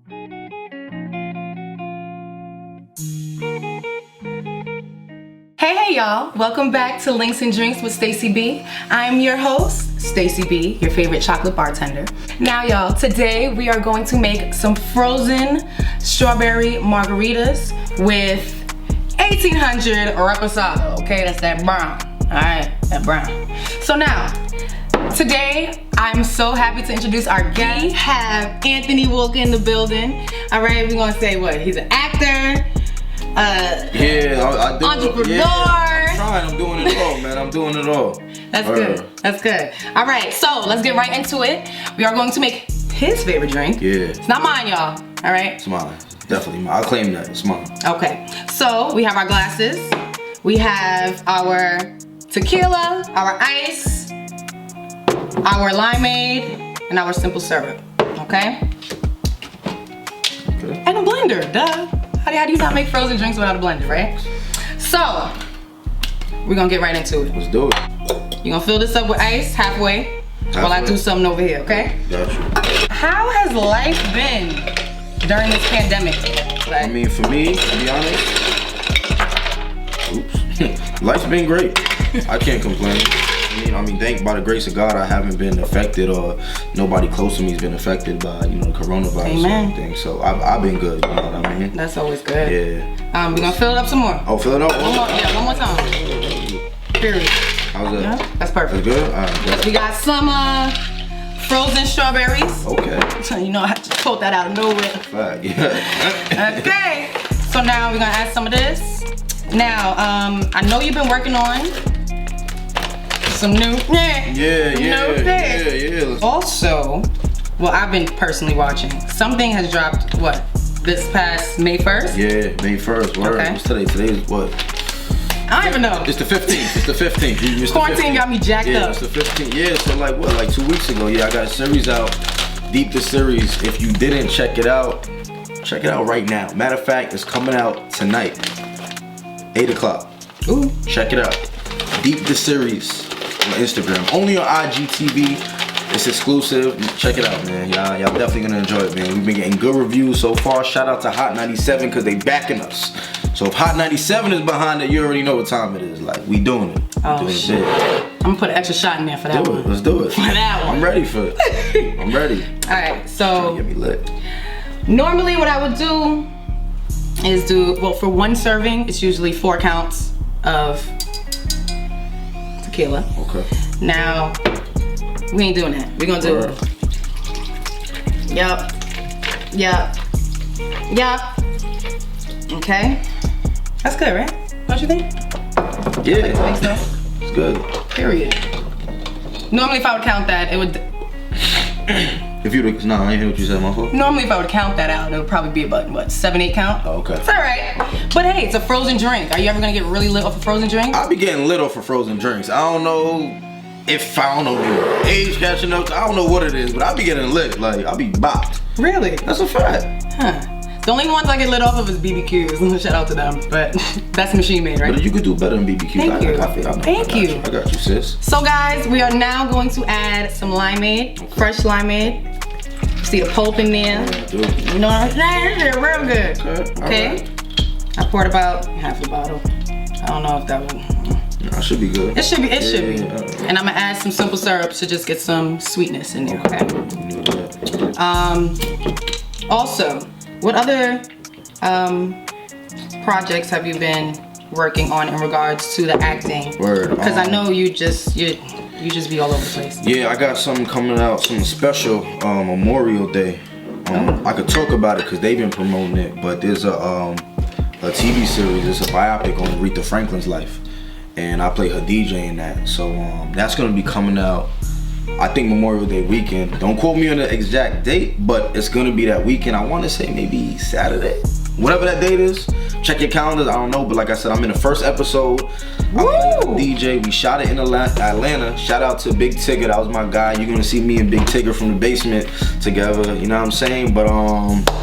Hey y'all, welcome back to Links and Drinks with Staci B. I'm your host, Staci B, your favorite chocolate bartender. Now y'all, today we are going to make some frozen strawberry margaritas with 1800 reposado, okay? That's that brown, all right, that brown. So now, today, I'm so happy to introduce our guest. We have Anthony Walker in the building. All right, we're gonna say what? He's an actor, I do. entrepreneur. Yeah, I'm doing it all, man. I'm doing it all. That's good. That's good. All right, so let's get right into it. We are going to make his favorite drink. Yeah. It's not mine, y'all. All right. It's mine. Definitely mine. I'll claim that. It's mine. Okay. So we have our glasses. We have our tequila, our ice, our limeade, and our simple syrup. Okay. And a blender. Duh. How do you not make frozen drinks without a blender, right? So, we're gonna get right into it. Let's do it. You're gonna fill this up with ice halfway while I do something over here, okay? Got you. How has life been during this pandemic? Like, I mean, for me, to be honest, life's been great. I can't complain. I mean, by the grace of God, I haven't been affected, or nobody close to me has been affected by, coronavirus. Amen. Or anything. So I've been good. You know what I mean? that's always good. Yeah. We're gonna fill it up some more. Oh, fill it up. One more time. Period. How's that? Yeah, that's perfect. That's good. All right. We got some frozen strawberries. Okay. You know, I just pulled that out of nowhere. Fact. Yeah. Okay. So now we're gonna add some of this. Now, I know you've been working on some new. Yeah. Also, well, I've been personally watching. Something has dropped. What? This past May 1st? Yeah, May 1st. Word. Okay. What's today? Today is what? I don't even know. It's the 15th. It's the 15th. Quarantine got me jacked Yeah, up. it's the 15th. Yeah, so like 2 weeks ago. Yeah, I got a series out. Deep the series. If you didn't check it out right now. Matter of fact, it's coming out tonight. 8 o'clock. Ooh. Check it out. Deep the series on Instagram. Only on IGTV. It's exclusive. Check it out, man. Y'all definitely gonna enjoy it, man. We've been getting good reviews so far. Shout out to Hot 97 because they backing us. So if Hot 97 is behind it, you already know what time it is. Like, we doing it. Oh, doing shit. I'm gonna put an extra shot in there for that Do one. it. Let's do it. For that one. I'm ready for it. I'm ready. All right, so Get me lit. normally what I would do is for one serving, it's usually 4 counts of tequila. Okay. Now, we ain't doing that. We're gonna do it. Yup. Okay. That's good, right? Don't you think? Yeah. I think so. It's good. Period. Normally if I would count that, it would... If you would, I ain't hear what you said, my fault. Normally if I would count that out, it would probably be about, what, 7-8 count? Oh, okay. It's all right. But hey, it's a frozen drink. Are you ever gonna get really lit off a frozen drink? I be getting lit off for frozen drinks. I don't know age catching up. I don't know what it is, but I be getting lit. Like, I be bopped. Really? That's a fact. Huh. The only ones I get lit off of is BBQs. Shout out to them. But that's machine made, right? But you could do better than BBQ. Thank you. Thank you. I got you, sis. So guys, we are now going to add some limeade, fresh limeade. See the pulp in there. Yeah, You know what I'm saying? It's real good. Okay. Okay. I poured about half the bottle. I don't know if that would. Nah, should be good. It should be. It should be. Yeah. And I'm gonna add some simple syrup to just get some sweetness in there. Okay. Also, what other projects have you been working on in regards to the acting? Word. Because I know you just be all over the place. Yeah, I got something coming out, something special, Memorial Day. I could talk about it because they've been promoting it, but there's a TV series. It's a biopic on Aretha Franklin's life, and I play her DJ in that. So that's gonna be coming out, I think, Memorial Day weekend. Don't quote me on the exact date, but it's gonna be that weekend. I want to say maybe Saturday, whatever that date is. Check your calendars. I don't know, but like I said, I'm in the first episode. I'm a DJ. We shot it in Atlanta. Shout out to Big Tigger. That was my guy. You're gonna see me and Big Tigger from the basement together. You know what I'm saying? But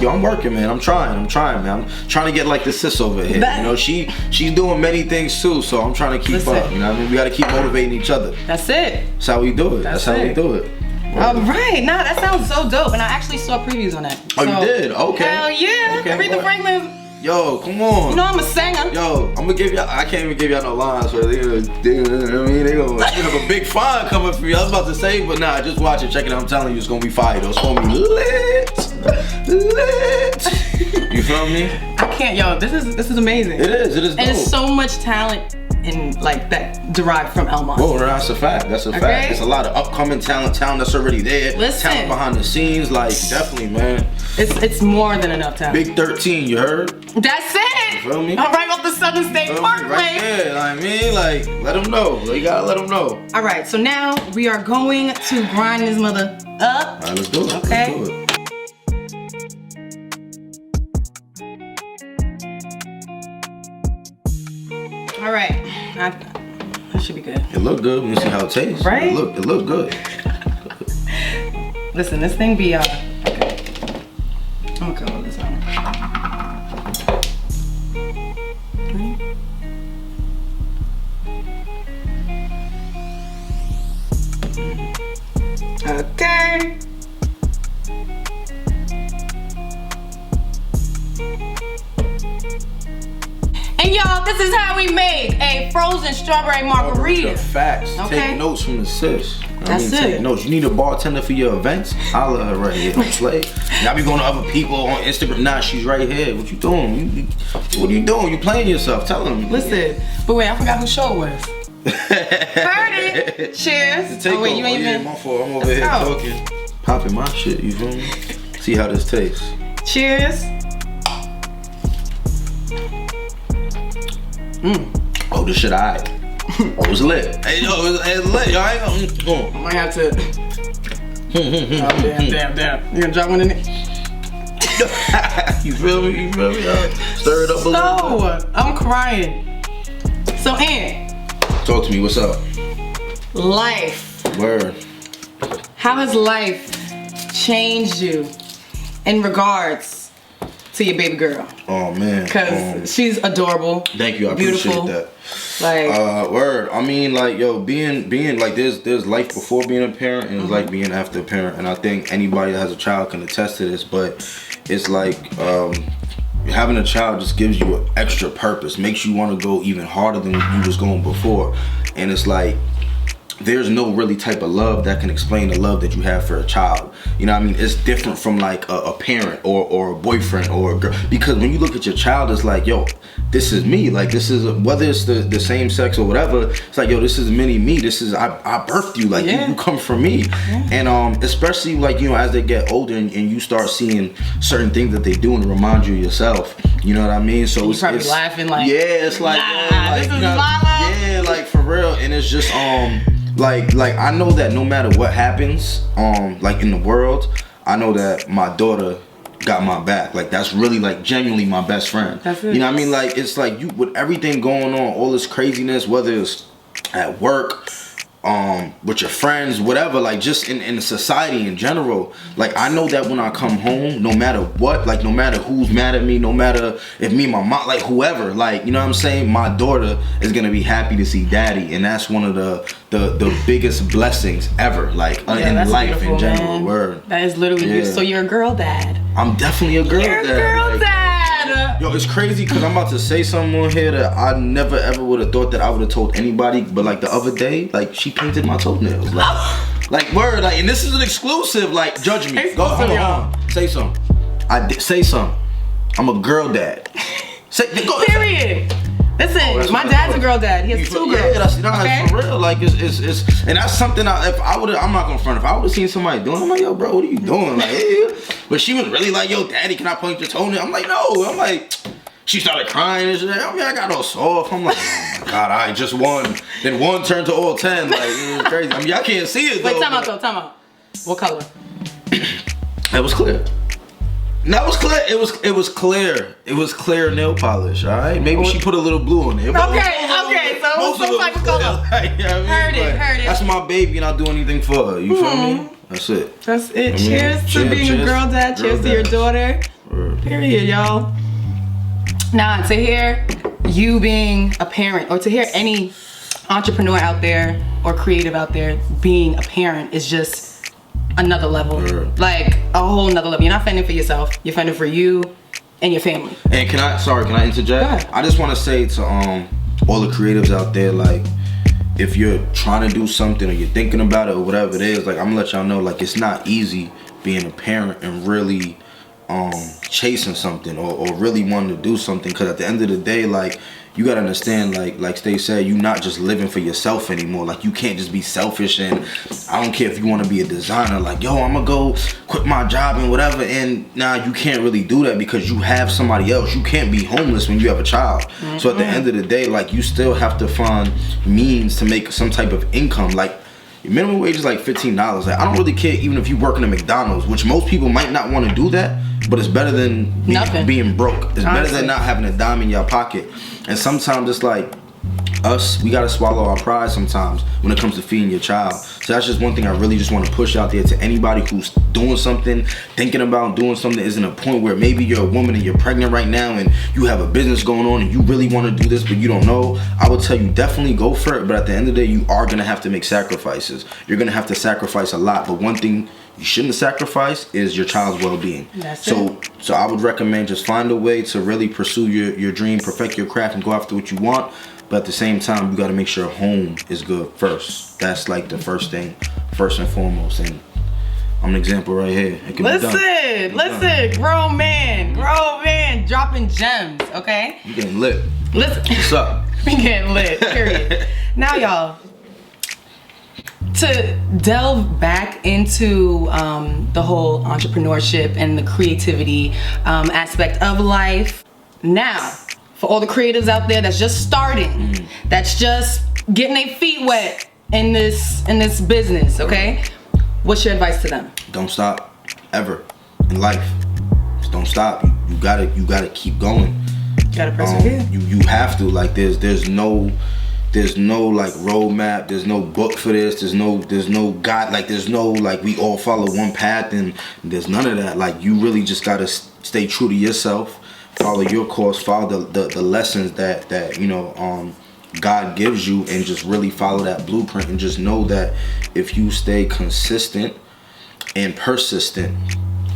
yo, I'm working, man. I'm trying, man. I'm trying to get like the sis over here. You know, she's doing many things too, so I'm trying to keep up. You know what I mean? We gotta keep motivating each other. That's it. That's how we do it. That's how we do it. All right, nah, that sounds so dope, and I actually saw previews on that. Oh, you did? Okay. Hell yeah, okay, Aretha Franklin. Yo, come on. You know I'm a singer. Yo, I'm gonna give y'all. I can't even give y'all no lines, but they gonna have a big fine coming for me. I was about to say, but nah, just watch it, check it out. I'm telling you, it's gonna be fire. It's gonna be lit. You feel me? I can't, yo. This is amazing. It is dope. And it's so much talent in like that derived from Elmont. Whoa, that's a fact. That's a fact. There's a lot of upcoming talent that's already there. Listen. Talent behind the scenes, like definitely, man. It's more than enough talent. Big 13, you heard? That's it. You feel me? I'm right off the Southern State Parkway. Right there. I mean, like, let them know. You gotta let them know. All right, so now we are going to grind this mother up. All right, let's do it. Okay. Let's do it. All right, that should be good. It look good. We see how it tastes. Right? It look good. Listen, this thing be I'm gonna cover this out. Okay. And y'all, this is how we make a frozen strawberry margarita. Facts. Okay. Take notes from the sis. That's it. Take notes. You need a bartender for your events? Holla her right here. Slay. Y'all be going to other people on Instagram. Nah, she's right here. What you doing? What are you doing? You playing yourself. Tell them. Listen, but wait, I forgot whose show it was. Heard it. Cheers. Oh wait, you ain't even. My fault. I'm over here talking. Popping my shit, you feel me? See how this tastes. Cheers. Oh, this shit alright. Oh, it's lit. Hey, yo, it's lit. Yo, I ain't gonna. I might have to. Oh, damn. You gonna drop one in it? You feel me? Stir it up a little bit. I'm crying. So, Aunt. Talk to me. What's up? Life. Word. How has life changed you in regards to your baby girl? Oh man. Cause she's adorable. Thank you. I beautiful. appreciate that. Like word. I mean, like, yo, being like there's life before being a parent and it's like being after a parent, and I think anybody that has a child can attest to this. But it's like having a child just gives you an extra purpose, makes you want to go even harder than you was going before, and it's like there's no really type of love that can explain the love that you have for a child. You know what I mean? It's different from like a parent or a boyfriend or a girl, because when you look at your child, it's like, yo, this is me. Like, this is whether it's the same sex or whatever, it's like, yo, this is mini me. This is I birthed you. Like, you come from me. And especially like, you know, as they get older and you start seeing certain things that they do and remind you of yourself. You know what I mean? So it's probably laughing like, yeah, it's like, nah, this is my love. Yeah, like for real. And it's just like I know that no matter what happens like in the world, I know that my daughter got my back. Like, that's really like genuinely my best friend. That's it. You know what I mean? Like, it's like you with everything going on, all this craziness, whether it's at work, with your friends, whatever, like just in society in general, like I know that when I come home, no matter what, like no matter who's mad at me, no matter if me and my mom, like whoever, like, you know what I'm saying, my daughter is gonna be happy to see daddy, and that's one of the biggest blessings ever, like in life in general. Man. Word. That is literally so you're a girl dad. I'm definitely a girl dad. You're a girl like, dad. Yo, it's crazy because I'm about to say something on here that I never ever would have thought that I would have told anybody, but like the other day, like she painted my toenails. Like word, like, and this is an exclusive, like, judge me. Go, hold on. Say something. I did say something. I'm a girl dad. Go. Period. Listen, my dad's a girl dad. He has 2 girls. Yeah, that's for real. Like, it's and that's something I'm not gonna front. If I would have seen somebody doing, I'm like, yo, bro, what are you doing? Like, yeah. But she was really like, yo, daddy, can I point your toenail? I'm like, no. I'm like, she started crying and shit. I mean, I got all soft. I'm like, oh my God, I just won. Then 1 turned to all 10. Like, it was crazy. I mean, y'all can't see it though. Wait, time out. What color? That was clear. That was clear. It was clear. It was clear nail polish. All right. Maybe she put a little blue on it. Okay. So it was some type of color. Like, you know what I mean? Heard it. That's my baby, and I'll do anything for her. You feel me? That's it. That's it. Cheers to being a girl dad. Cheers to your daughter. Period, y'all. Now, to hear you being a parent, or to hear any entrepreneur out there or creative out there being a parent, is just another level. Like a whole nother level. You're not fending for yourself. You're fending for you and your family. And can I interject? Go ahead. I just want to say to all the creatives out there, like, if you're trying to do something or you're thinking about it or whatever it is, like, I'm gonna let y'all know, like, it's not easy being a parent and really chasing something or really wanting to do something, because at the end of the day, like, you gotta understand, like Stace said, you're not just living for yourself anymore. Like, you can't just be selfish, and I don't care if you want to be a designer, like, yo, I'm gonna go quit my job and whatever, and now you can't really do that because you have somebody else. You can't be homeless when you have a child. So at the end of the day, like, you still have to find means to make some type of income. Like, your minimum wage is like $15. Like, I don't really care even if you working at McDonald's, which most people might not want to do that, but it's better than being broke. It's better than not having a dime in your pocket. And sometimes it's like us, we gotta swallow our pride sometimes when it comes to feeding your child. So that's just one thing I really just want to push out there to anybody who's doing something, thinking about doing something, is in a point where maybe you're a woman and you're pregnant right now and you have a business going on and you really want to do this but you don't know. I would tell you, definitely go for it, but at the end of the day, you are gonna have to make sacrifices. You're gonna have to sacrifice a lot, but one thing you shouldn't sacrifice is your child's well-being. So I would recommend just find a way to really pursue your dream, perfect your craft, and go after what you want. But at the same time, you got to make sure home is good first. That's like the first thing, first and foremost. And I'm an example right here. Listen, grown man, dropping gems, okay? You getting lit. Listen. What's up? We getting lit, period. Now, y'all, to delve back into the whole entrepreneurship and the creativity aspect of life. Now, for all the creatives out there that's just starting, that's just getting their feet wet in this business, okay? What's your advice to them? Don't stop ever in life. Just don't stop. You gotta keep going. You gotta persevere. You have to. Like, there's no like roadmap, there's no book for this, there's no God, like there's no like we all follow one path, and there's none of that. Like, you really just gotta stay true to yourself, follow your course, follow the lessons that you know God gives you, and just really follow that blueprint, and just know that if you stay consistent and persistent,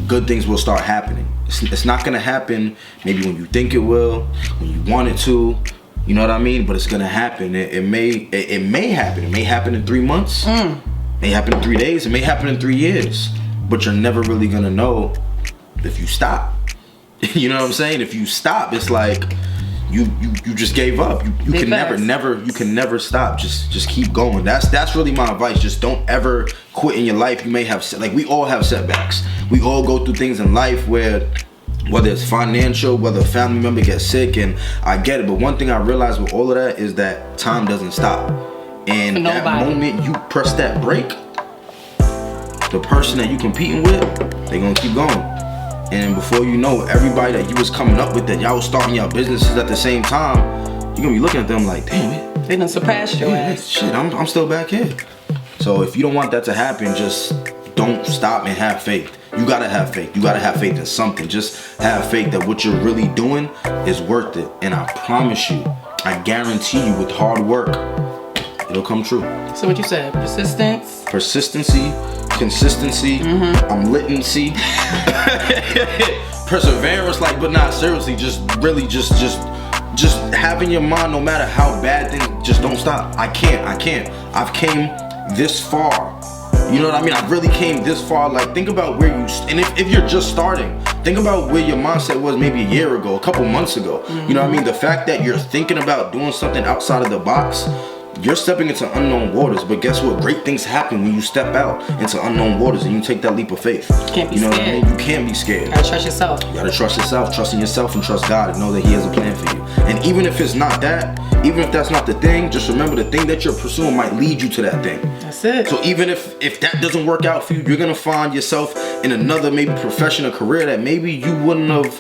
good things will start happening. It's not gonna happen maybe when you think it will, when you want it to. You know what I mean? But it's gonna happen. It may happen. It may happen in 3 months. It may happen in 3 days. It may happen in 3 years. But you're never really gonna know if you stop. You know what I'm saying? If you stop, it's like you just gave up. You can never stop. Just keep going. That's really my advice. Just don't ever quit in your life. You may have, like, we all have setbacks. We all go through things in life where, whether it's financial, whether a family member gets sick, and I get it, but one thing I realized with all of that is that time doesn't stop. And that moment you press that brake, the person that you competing with, they gonna keep going. And before you know, everybody that you was coming up with, that y'all was starting your businesses at the same time, you're gonna be looking at them like, damn, they done surpassed your ass. Shit, I'm still back here. So if you don't want that to happen, just don't stop and have faith. You gotta have faith. You gotta have faith in something. Just have faith that what you're really doing is worth it. And I promise you, I guarantee you, with hard work, it'll come true. So what you said, persistence? Persistency, consistency, omnipotency, perseverance, like, but not seriously, just really just having your mind, no matter how bad things, just don't stop. I can't. I've came this far. You know what I mean? I really came this far. Like, think about where you, and if you're just starting, think about where your mindset was maybe a year ago, a couple months ago. You know what I mean? The fact that you're thinking about doing something outside of the box, you're stepping into unknown waters. But guess what? Great things happen when you step out into unknown waters and you take that leap of faith. You can't be scared. What I mean? You can't be scared. You gotta trust yourself. You gotta trust yourself. Trust in yourself and trust God and know that He has a plan for you. And even if it's not that, even if that's not the thing, just remember the thing that you're pursuing might lead you to that thing. That's it. So even if that doesn't work out for you, you're gonna find yourself in another maybe profession or career that maybe you wouldn't have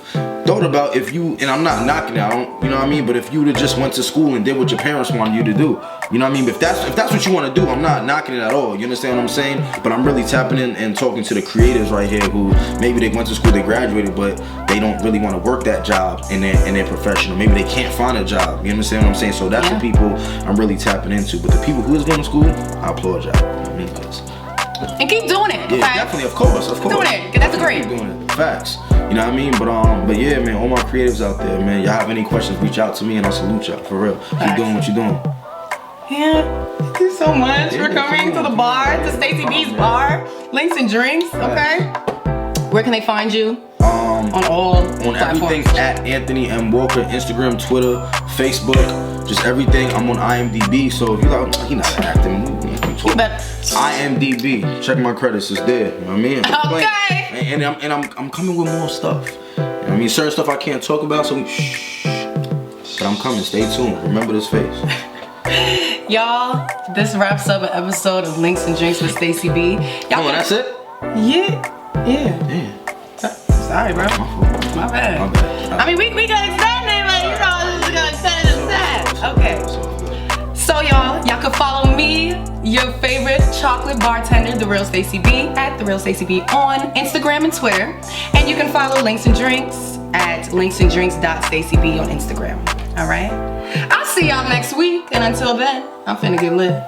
thought about if you, and I'm not knocking it, you know what I mean, but if you would have just went to school and did what your parents wanted you to do. You know what I mean? If that's what you want to do, I'm not knocking it at all. You understand what I'm saying? But I'm really tapping in and talking to the creatives right here who maybe they went to school, they graduated, but they don't really want to work that job in their profession, or maybe they can't find a job. You understand what I'm saying? So that's the people I'm really tapping into. But the people who is going to school, I applaud y'all. You know what I mean? 'Cause And keep doing it. Yeah, okay? definitely, of course. Keep doing it, 'cause that's great. Keep doing it. Facts. You know what I mean? But yeah, man, all my creatives out there, man, y'all have any questions, reach out to me and I'll salute y'all, for real. Keep doing what you're doing. Yeah, thank you so much for coming to the bar, to Staci B's bar, Links and Drinks, okay? Where can they find you? On all platforms. Everything at Anthony M. Walker, Instagram, Twitter, Facebook, just everything. I'm on IMDb, so if you're like, he not acting, IMDb, check my credits, it's there. You know what I mean? Okay. And I'm coming with more stuff. You know what I mean? Certain stuff I can't talk about, so shh. But I'm coming. Stay tuned. Remember this face. Y'all, this wraps up an episode of Links and Drinks with Staci B. Y'all That's it? Yeah. Sorry, bro. My bad. I mean, we could extend it, but you know, we're gonna extend it instead. Okay. So y'all can follow me, your favorite chocolate bartender, The Real Staci B, at The Real Staci B on Instagram and Twitter. And you can follow Links and Drinks at linksanddrinks.stacib on Instagram. All right? I'll see y'all next week. And until then, I'm finna get lit.